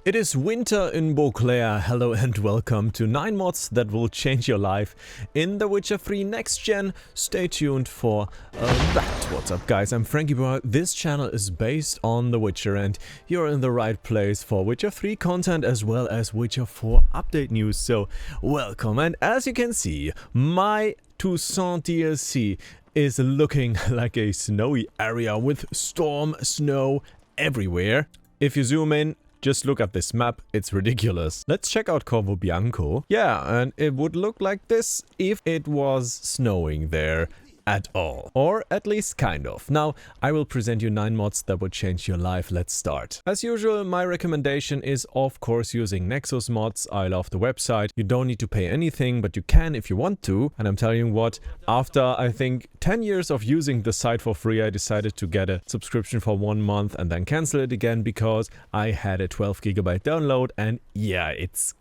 It is winter in Beauclair. Hello and welcome to 9 mods that will change your life in The Witcher 3 Next Gen. Stay tuned for that. What's up guys, I'm Franky Boy. This channel is based on The Witcher and you're in the right place for Witcher 3 content as well as Witcher 4 update news. So welcome, and as you can see, my Tucson DLC is looking like a snowy area with storm snow everywhere. If you zoom in, just look at this map, it's ridiculous. Let's check out Corvo Bianco. Yeah, and it would look like this if it was snowing there at all. Or at least kind of. Now, I will present you 9 mods that would change your life. Let's start. As usual, my recommendation is of course using Nexus Mods. I love the website. You don't need to pay anything, but you can if you want to. And I'm telling you what, after I think 10 years of using the site for free, I decided to get a subscription for 1 month and then cancel it again because I had a 12 GB download, and yeah, it's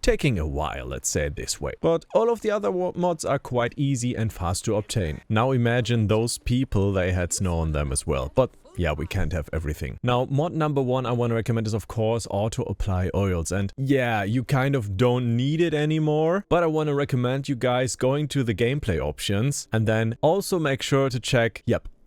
taking a while, let's say it this way. But all of the other mods are quite easy and fast to obtain. Now imagine those people, they had snow on them as well. But yeah, we can't have everything. Now, mod number 1 I want to recommend is of course auto apply oils. And yeah, you kind of don't need it anymore. But I want to recommend you guys going to the gameplay options and then also make sure to check,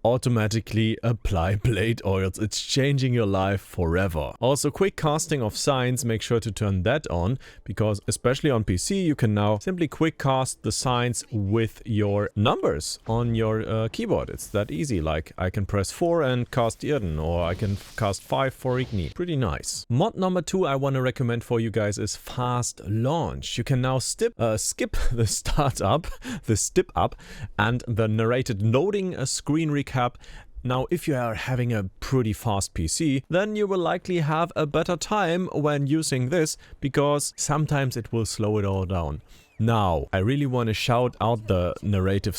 automatically apply blade oils. It's changing your life forever. Also, quick casting of signs, make sure to turn that on, because especially on PC you can now simply quick cast the signs with your numbers on your keyboard. It's that easy. Like I can press 4 and cast Irden, or I can cast 5 for Igni. Pretty nice. Mod number 2 I want to recommend for you guys is fast launch. You can now skip the start up, the step up, and the narrated loading screen recap. Now, if you are having a pretty fast PC, then you will likely have a better time when using this, because sometimes it will slow it all down. Now, I really want to shout out the narrative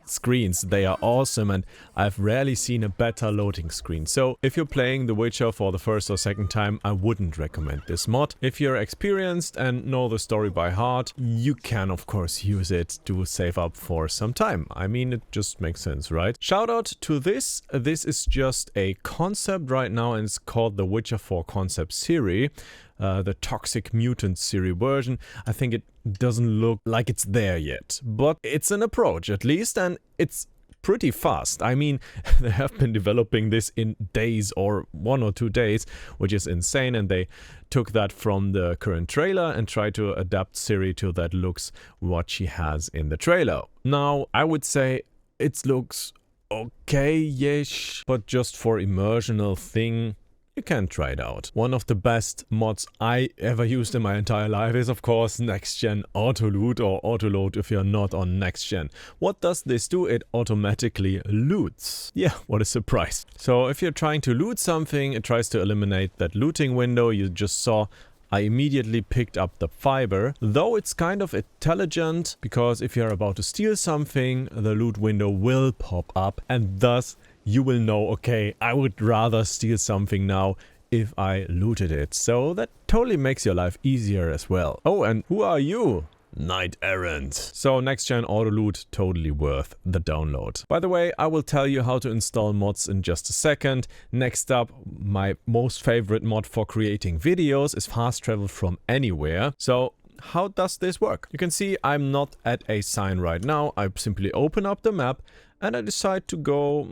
screens. They are awesome, and I've rarely seen a better loading screen. So if you're playing The Witcher for the first or second time, I wouldn't recommend this mod. If you're experienced and know the story by heart, you can of course use it to save up for some time. I mean, it just makes sense, right? Shout out to this. This is just a concept right now, and it's called the Witcher 4 concept series. The Toxic Mutant series version. I think it doesn't look like it's there yet, but it's an approach at least, and it's pretty fast. I mean, they have been developing this in days or 1 or 2 days, which is insane, and they took that from the current trailer and tried to adapt Ciri to that looks what she has in the trailer. Now, I would say it looks okay-ish, but just for immersional thing, you can try it out. One of the best mods I ever used in my entire life is of course NextGen Autoloot, or Autoloot if you're not on NextGen. What does this do? It automatically loots. Yeah, what a surprise. So if you're trying to loot something, it tries to eliminate that looting window you just saw. I immediately picked up the fiber, though it's kind of intelligent, because if you're about to steal something, the loot window will pop up, and thus you will know, okay, I would rather steal something now if I looted it. So that totally makes your life easier as well. Oh, and who are you? Knight Errant. So NextGen Autoloot, totally worth the download. By the way, I will tell you how to install mods in just a second. Next up, my most favorite mod for creating videos is fast travel from anywhere. So how does this work? You can see I'm not at a sign right now. I simply open up the map and I decide to go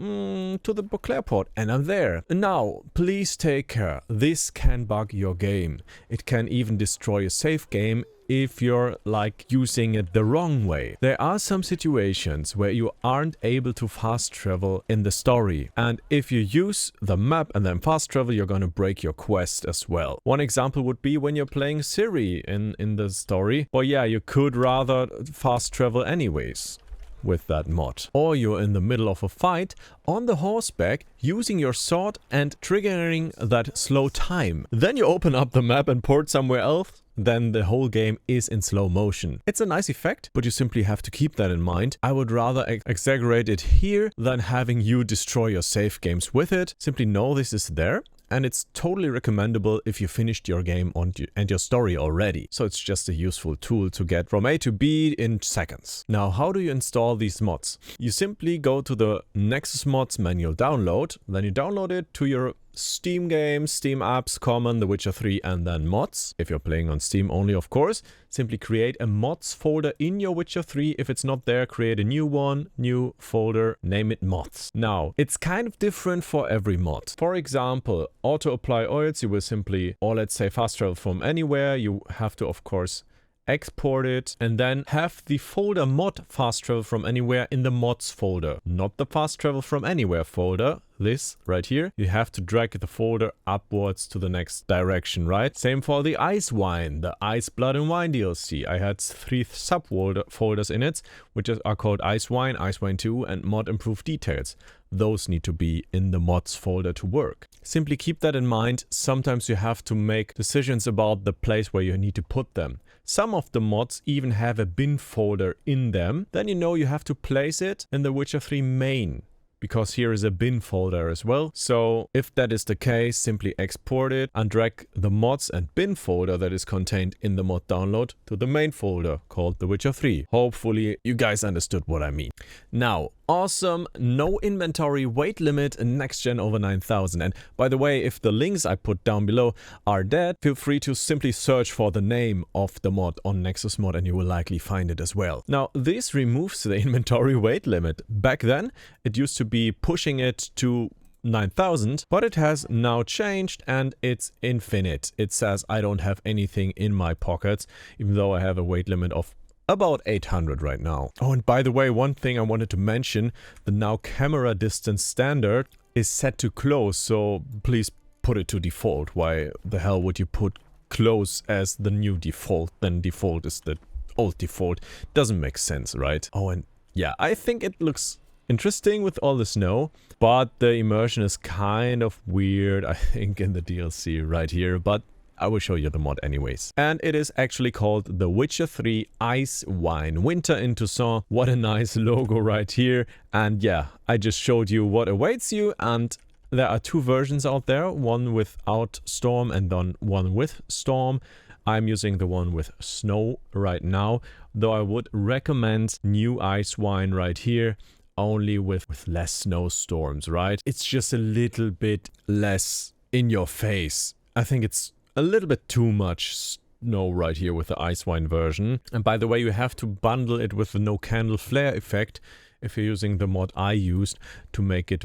to the Beauclair port, and I'm there. Now, please take care. This can bug your game. It can even destroy a save game if you're like using it the wrong way. There are some situations where you aren't able to fast travel in the story, and if you use the map and then fast travel, you're gonna break your quest as well. One example would be when you're playing Ciri in the story. Well, yeah, you could rather fast travel anyways with that mod. Or you're in the middle of a fight on the horseback using your sword and triggering that slow time. Then you open up the map and port somewhere else, then the whole game is in slow motion. It's a nice effect, but you simply have to keep that in mind. I would rather exaggerate it here than having you destroy your save games with it. Simply know this is there, and it's totally recommendable if you finished your game and your story already. So it's just a useful tool to get from A to B in seconds. Now, how do you install these mods? You simply go to the Nexus Mods manual download, then you download it to your Steam games, Steam apps, common, The Witcher 3, and then mods. If you're playing on Steam only, of course. Simply create a mods folder in your Witcher 3. If it's not there, create a new one, new folder, name it mods. Now, it's kind of different for every mod. For example, auto apply oils, you will simply, or let's say fast travel from anywhere. You have to, of course, export it and then have the folder mod fast travel from anywhere in the mods folder, not the fast travel from anywhere folder. This right here, you have to drag the folder upwards to the next direction, right? Same for the Ice Wine, the Ice, Blood and Wine DLC. I had 3 subfolders in it, which are called Ice Wine 2, and Mod Improved Details. Those need to be in the mods folder to work. Simply keep that in mind. Sometimes you have to make decisions about the place where you need to put them. Some of the mods even have a bin folder in them. Then you know you have to place it in the Witcher 3 main, because here is a bin folder as well. So if that is the case, simply export it and drag the mods and bin folder that is contained in the mod download to the main folder called The Witcher 3. Hopefully you guys understood what I mean. Now, awesome, no inventory weight limit in NextGen over 9000. And by the way, if the links I put down below are dead, feel free to simply search for the name of the mod on Nexus Mod and you will likely find it as well. Now, this removes the inventory weight limit. Back then, it used to be pushing it to 9000, but it has now changed and it's infinite. It says I don't have anything in my pockets, even though I have a weight limit of about 800 right now. Oh, and by the way, one thing I wanted to mention, the now camera distance standard is set to close, so please put it to default. Why the hell would you put close as the new default? Then default is the old default. Doesn't make sense, right? Oh, and yeah, I think it looks interesting with all the snow, but the immersion is kind of weird, I think, in the DLC right here, but I will show you the mod anyways. And it is actually called The Witcher 3 Ice Wine Winter in Tucson. What a nice logo right here. And yeah, I just showed you what awaits you, and there are 2 versions out there, one without storm and then one with storm. I'm using the one with snow right now, though I would recommend new ice wine right here, only with less snowstorms, right? It's just a little bit less in your face. I think it's a little bit too much snow right here with the ice wine version. And by the way, you have to bundle it with the no candle flare effect if you're using the mod I used to make it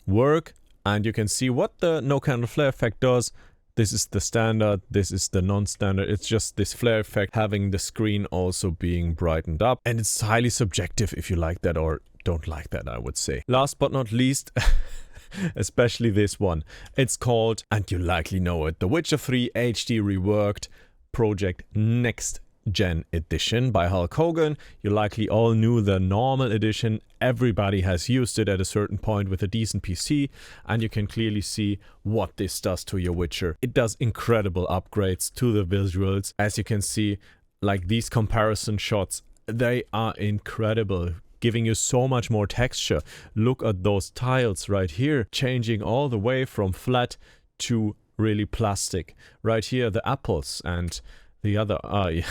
work. And you can see what the no candle flare effect does. This is the standard, this is the non-standard. It's just this flare effect having the screen also being brightened up. And it's highly subjective if you like that or don't like that, I would say. Last but not least, especially this one. It's called, and you likely know it, The Witcher 3 HD Reworked Project NextGen Edition by Hulk Hogan. You likely all knew the normal edition. Everybody has used it at a certain point with a decent PC, and you can clearly see what this does to your Witcher. It does incredible upgrades to the visuals. As you can see, like these comparison shots, they are incredible, giving you so much more texture. Look at those tiles right here, changing all the way from flat to really plastic. Right here, the apples and the other, I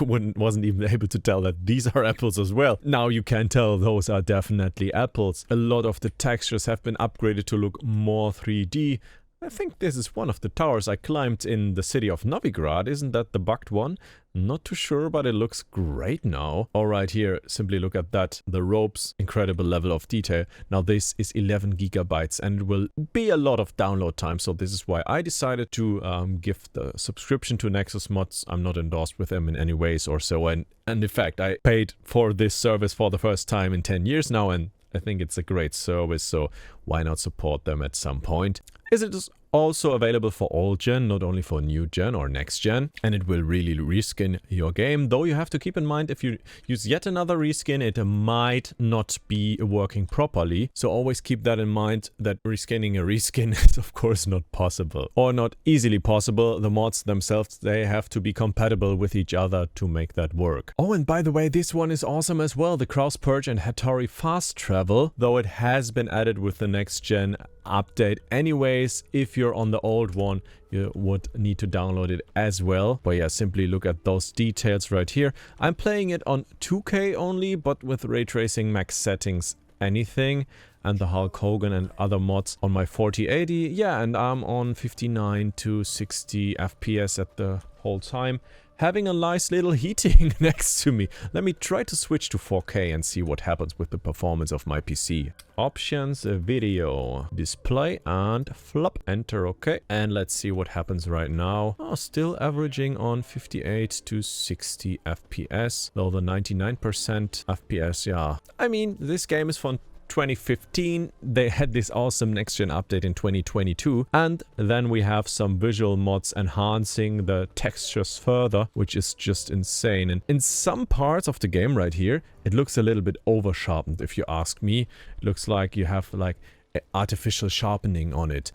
wasn't even able to tell that these are apples as well. Now you can tell those are definitely apples. A lot of the textures have been upgraded to look more 3D. I think this is one of the towers I climbed in the city of Novigrad. Isn't that the bugged one? Not too sure, but it looks great now. All right, here, simply look at that. The ropes, incredible level of detail. Now this is 11 gigabytes and it will be a lot of download time. So this is why I decided to give the subscription to Nexus Mods. I'm not endorsed with them in any ways or so. And in fact, I paid for this service for the first time in 10 years now, and I think it's a great service, so why not support them at some point? It is also available for all gen, not only for new gen or next gen, and it will really reskin your game, though you have to keep in mind if you use yet another reskin, it might not be working properly. So always keep that in mind, that reskinning a reskin is of course not possible, or not easily possible. The mods themselves, they have to be compatible with each other to make that work. Oh, and by the way, this one is awesome as well, the Cross Purge and Hattori Fast Travel, though it has been added with the next gen update anyways. If you're on the old one, you would need to download it as well. But yeah, simply look at those details right here. I'm playing it on 2K only, but with ray tracing max settings anything. And the Hulk Hogan and other mods on my 4080. Yeah, and I'm on 59 to 60 FPS at the whole time. Having a nice little heating next to me. Let me try to switch to 4K and see what happens with the performance of my PC. Options, video, display, and flop. Enter, okay. And let's see what happens right now. Oh, still averaging on 58 to 60 FPS. Though the 99% FPS, yeah. I mean, this game is from 2015, they had this awesome next-gen update in 2022, and then we have some visual mods enhancing the textures further, which is just insane. And in some parts of the game right here, it looks a little bit over-sharpened, if you ask me. It looks like you have like artificial sharpening on it.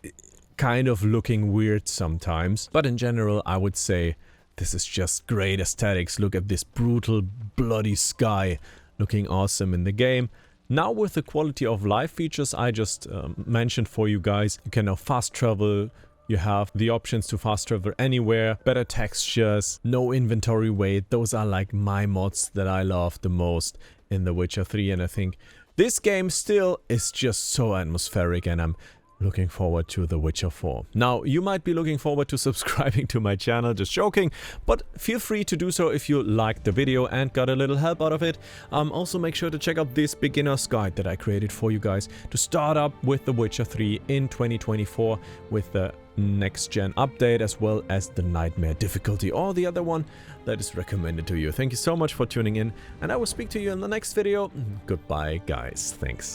Kind of looking weird sometimes, but in general, I would say this is just great aesthetics. Look at this brutal, bloody sky looking awesome in the game. Now with the quality of life features I just mentioned for you guys, you can now fast travel, you have the options to fast travel anywhere, better textures, no inventory weight. Those are like my mods that I love the most in The Witcher 3, and I think this game still is just so atmospheric, and I'm looking forward to The Witcher 4. Now, you might be looking forward to subscribing to my channel, just joking, but feel free to do so if you liked the video and got a little help out of it. Also make sure to check out this beginner's guide that I created for you guys to start up with The Witcher 3 in 2024 with the next-gen update, as well as the Nightmare difficulty, or the other one that is recommended to you. Thank you so much for tuning in, and I will speak to you in the next video. Goodbye, guys. Thanks.